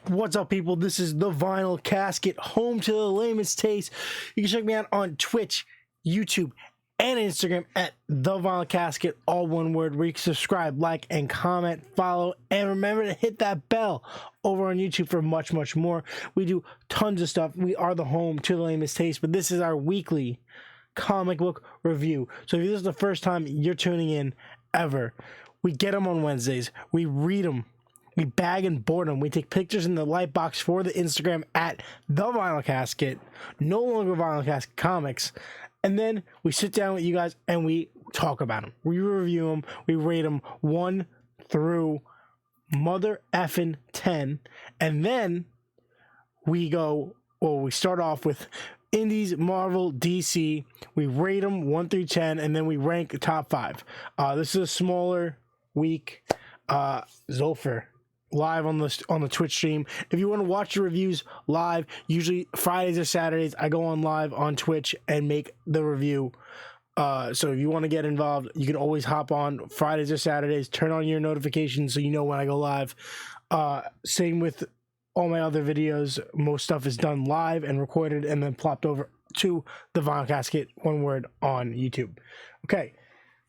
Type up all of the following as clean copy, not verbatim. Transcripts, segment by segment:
What's up, people? This is the Vinyl Casket, home to the lamest taste. You can check me out on Twitch, YouTube, and Instagram at the Vinyl Casket, all one word, where you can subscribe, like, and comment, follow, and remember to hit that bell over on YouTube for much, much more. We do tons of stuff. We are the home to the lamest taste, but this is our weekly comic book review. So if this is the first time you're tuning in ever, we get them on Wednesdays. We read them. We bag and board them. We take pictures in the light box for the Instagram at the Vinyl Casket, no longer Vinyl Casket Comics. And then we sit down with you guys and we talk about them. We review them. We rate them 1 through mother effing 10. And then we start off with Indies, Marvel, DC. We rate them 1 through 10, and then we rank the top 5. This is a smaller week. Zolfer live on the Twitch stream. If you want to watch the reviews live, usually Fridays or Saturdays, I go on live on Twitch and make the review. So if you want to get involved, you can always hop on Fridays or Saturdays, turn on your notifications so you know when I go live. Same with all my other videos. Most stuff is done live and recorded and then plopped over to the Vinyl Casket, one word, on YouTube. Okay,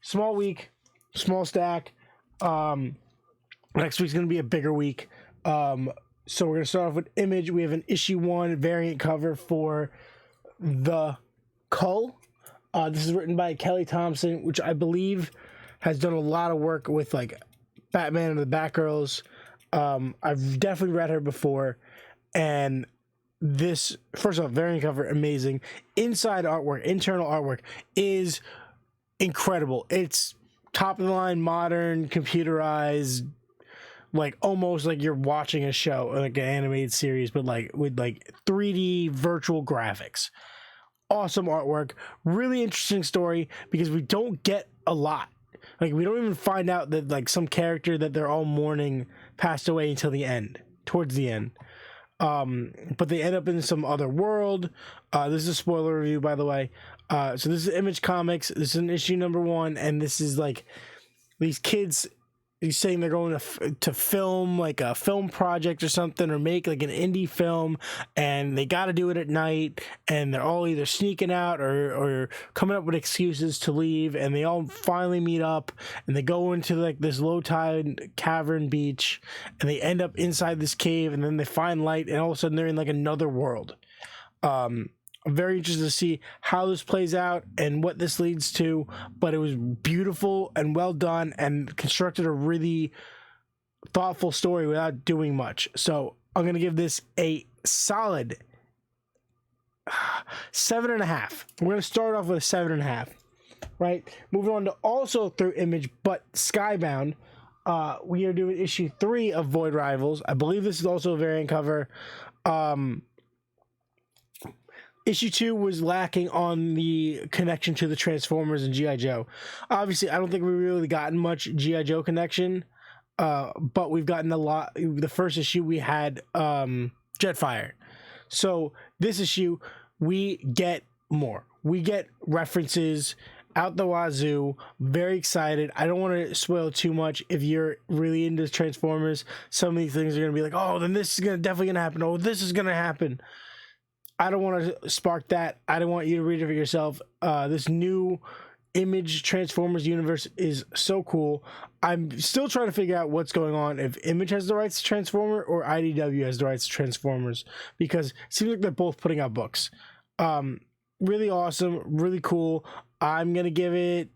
small week, small stack. Next week's going to be a bigger week. So we're going to start off with Image. We have an issue 1 variant cover for The Cull. This is written by Kelly Thompson, which I believe has done a lot of work with like Batman and the Batgirls. I've definitely read her before. And this, first off, variant cover, amazing. Inside artwork, internal artwork is incredible. It's top of the line, modern, computerized, like almost like you're watching a show, like an animated series, but like with like 3D virtual graphics. Awesome artwork, really interesting story because we don't get a lot. Like we don't even find out that like some character that they're all mourning passed away until the end, towards the end. But they end up in some other world. This is a spoiler review, by the way. So this is Image Comics. This is an issue number 1, and this is like these kids. He's saying they're going to film like a film project or something, or make like an indie film, and they got to do it at night, and they're all either sneaking out or coming up with excuses to leave, and they all finally meet up, and they go into like this low tide cavern beach, and they end up inside this cave, and then they find light, and all of a sudden they're in like another world. I'm very interested to see how this plays out and what this leads to, but it was beautiful and well done and constructed a really thoughtful story without doing much. So I'm going to give this a solid 7.5. We're going to start off with a 7.5, right? Moving on to also through Image, but Skybound. We are doing issue 3 of Void Rivals. I believe this is also a variant cover. Issue 2 was lacking on the connection to the Transformers and G.I. Joe. Obviously, I don't think we really gotten much G.I. Joe connection, but we've gotten a lot. The first issue we had Jetfire. So this issue, we get more. We get references out the wazoo. Very excited. I don't want to spoil too much. If you're really into Transformers, some of these things are going to be like, oh, then this is definitely going to happen. Oh, this is going to happen. I don't want to spark that. I don't want you to read it for yourself. This new Image Transformers universe is so cool. I'm still trying to figure out what's going on, if Image has the rights to Transformer or IDW has the rights to Transformers, because it seems like they're both putting out books. Really awesome, really cool. I'm going to give it,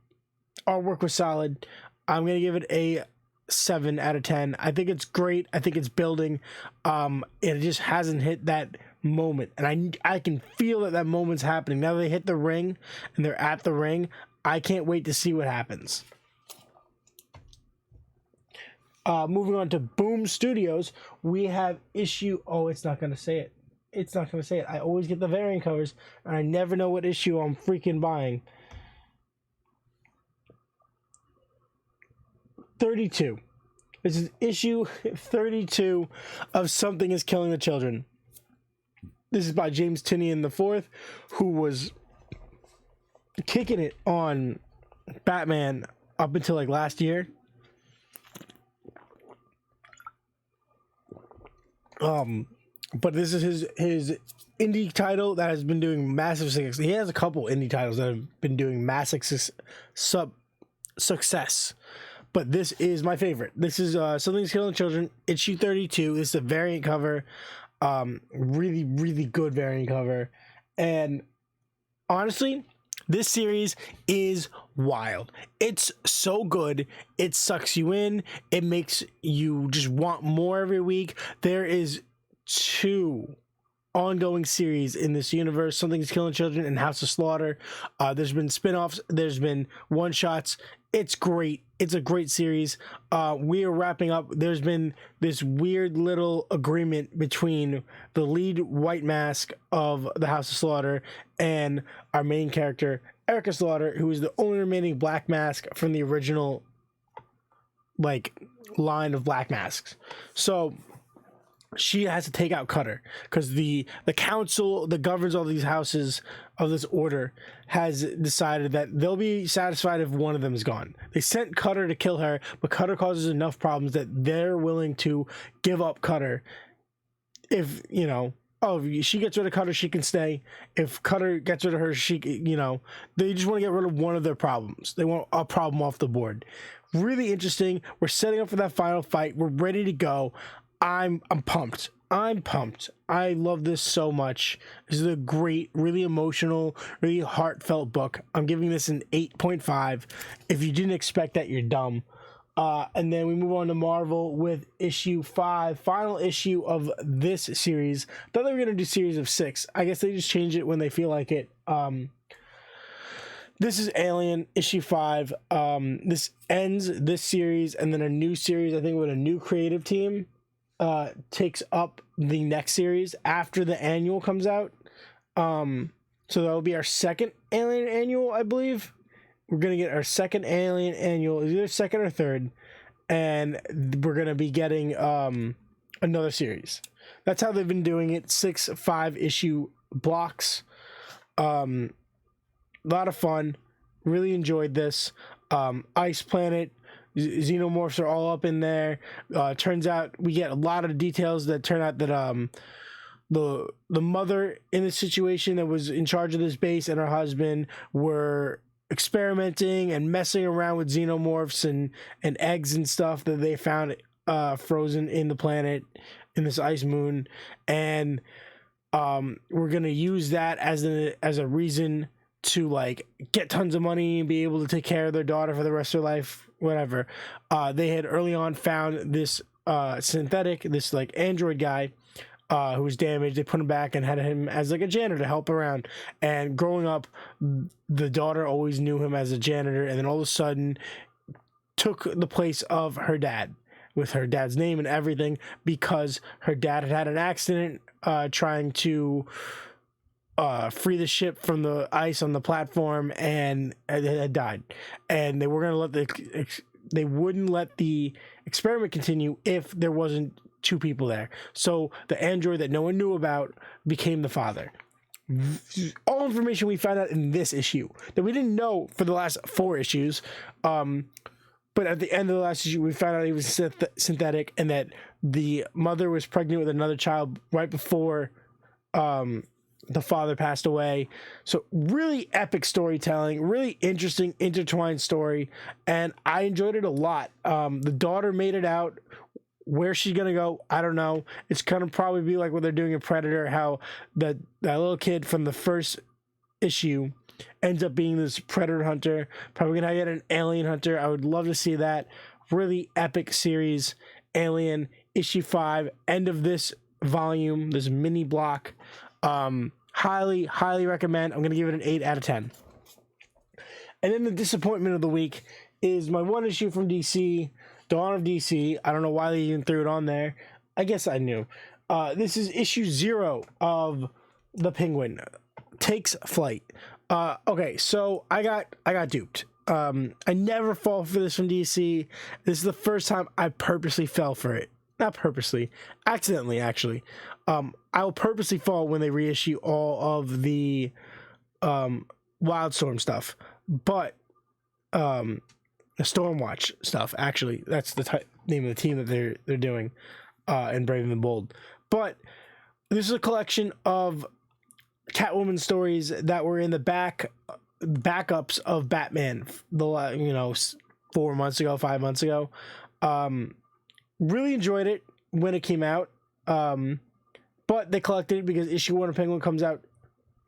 artwork was solid. I'm going to give it a 7 out of 10. I think it's great. I think it's building. It just hasn't hit that moment, and I can feel that moment's happening now. They hit the ring and they're at the ring. I can't wait to see what happens. Moving on to Boom Studios, we have issue, it's not gonna say it. I always get the variant covers and I never know what issue I'm freaking buying. 32. This is issue 32 of Something is Killing the Children. This is by James Tynion IV, who was kicking it on Batman up until like last year. But this is his indie title that has been doing massive success. He has a couple indie titles that have been doing massive success. But this is my favorite. This is Something's Killing Children, issue 32. This is a variant cover. Really, really good variant cover. And honestly, this series is wild. It's so good. It sucks you in. It makes you just want more every week. There is 2 ongoing series in this universe, Something's Killing Children and House of Slaughter. There's been spin-offs. There's been one-shots. It's great. It's a great series. We are wrapping up. There's been this weird little agreement between the lead White Mask of the House of Slaughter and our main character, Erica Slaughter, who is the only remaining Black Mask from the original line of Black Masks. So she has to take out Cutter because the council that governs all these houses of this order has decided that they'll be satisfied if one of them is gone. They sent Cutter to kill her, but Cutter causes enough problems that they're willing to give up Cutter. If, if she gets rid of Cutter, she can stay. If Cutter gets rid of her, they just want to get rid of one of their problems. They want a problem off the board. Really interesting. We're setting up for that final fight. We're ready to go. I'm pumped. I love this so much. This is a great, really emotional, really heartfelt book. I'm giving this an 8.5. If you didn't expect that, you're dumb. And then we move on to Marvel with issue 5, final issue of this series. Thought they were going to do series of 6. I guess they just change it when they feel like it. This is Alien, issue 5. This ends this series, and then a new series, I think, with a new creative team. Takes up the next series after the annual comes out. So that will be our second Alien annual, I believe. We're going to get our second Alien annual, either second or third, and we're going to be getting another series. That's how they've been doing it, 6 5-issue blocks. A lot of fun. Really enjoyed this. Ice Planet, Xenomorphs are all up in there. Turns out we get a lot of details that turn out that the mother in the situation that was in charge of this base and her husband were experimenting and messing around with xenomorphs and eggs and stuff that they found frozen in the planet in this ice moon, and we're gonna use that as a reason to get tons of money and be able to take care of their daughter for the rest of their life, whatever. They had early on found this synthetic, this android guy who was damaged. They put him back and had him as a janitor to help around. And growing up, the daughter always knew him as a janitor, and then all of a sudden took the place of her dad with her dad's name and everything, because her dad had an accident trying to free the ship from the ice on the platform, and it had died. And they were going to they wouldn't let the experiment continue if there wasn't 2 people there. So the android that no one knew about became the father. All information we found out in this issue that we didn't know for the last 4 issues. But at the end of the last issue, we found out he was synthetic, and that the mother was pregnant with another child right before the father passed away. So really epic storytelling, really interesting intertwined story, and I enjoyed it a lot. The daughter made it out. Where she's gonna go, I don't know. It's gonna probably be like what they're doing in Predator, how that little kid from the first issue ends up being this predator hunter, probably gonna get an alien hunter. I would love to see that. Really epic series. Alien issue 5, end of this volume, this mini block. Highly recommend. I'm going to give it an 8 out of 10. And then the disappointment of the week is my one issue from DC, Dawn of DC. I don't know why they even threw it on there. I guess I knew. This is issue 0 of The Penguin Takes Flight. Okay, so I got duped. I never fall for this from DC. This is the first time I purposely fell for it. Not purposely, accidentally, actually. I will purposely fall when they reissue all of the Wildstorm stuff, but the Stormwatch stuff, actually, that's the name of the team that they're doing. in Brave and the Bold. But this is a collection of Catwoman stories that were in the backups of Batman, 4 months ago, 5 months ago. Really enjoyed it when it came out. But they collected it because issue 1 of Penguin comes out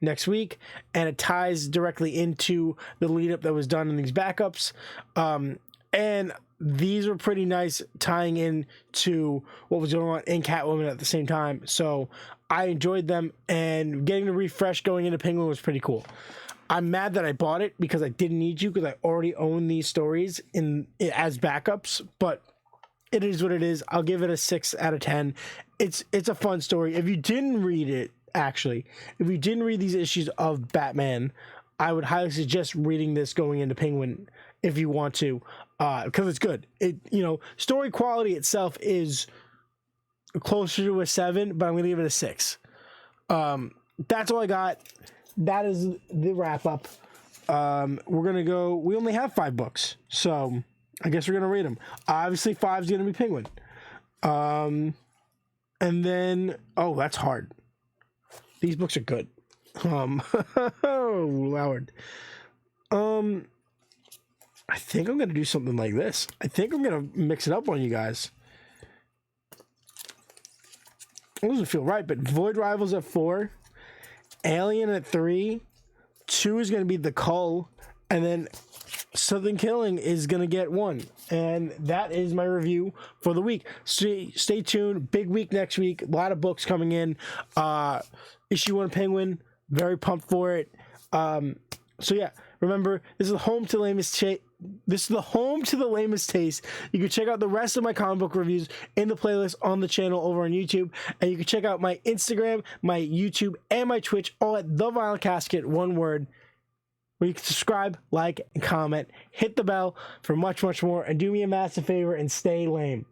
next week, and it ties directly into the lead up that was done in these backups. And these were pretty nice, tying in to what was going on in Catwoman at the same time. So I enjoyed them, and getting the refresh going into Penguin was pretty cool. I'm mad that I bought it because I didn't need you, because I already own these stories as backups, but it is what it is. I'll give it a 6 out of 10. It's a fun story. If you didn't read it, actually, if you didn't read these issues of Batman, I would highly suggest reading this going into Penguin if you want to, because it's good. Story quality itself is closer to a 7, but I'm going to give it a 6. That's all I got. That is the wrap up. We're going to go, we only have 5 books, so I guess we're going to read them. Obviously, 5 is going to be Penguin. And then, oh, that's hard. These books are good. Oh, Lord. I think I'm going to do something like this. I think I'm going to mix it up on you guys. It doesn't feel right, but Void Rivals at 4, Alien at 3, 2 is going to be The Cull, and then Southern Killing is going to get 1. And that is my review for the week. Stay tuned. Big week next week. A lot of books coming in. Issue 1 Penguin. Very pumped for it. So yeah, remember, this is the home to lamest the lamest taste. You can check out the rest of my comic book reviews in the playlist on the channel over on YouTube, and you can check out my Instagram, my YouTube, and my Twitch, all at The Vinyl Casket, one word, where you can subscribe, like, and comment, hit the bell for much, much more, and do me a massive favor and stay lame.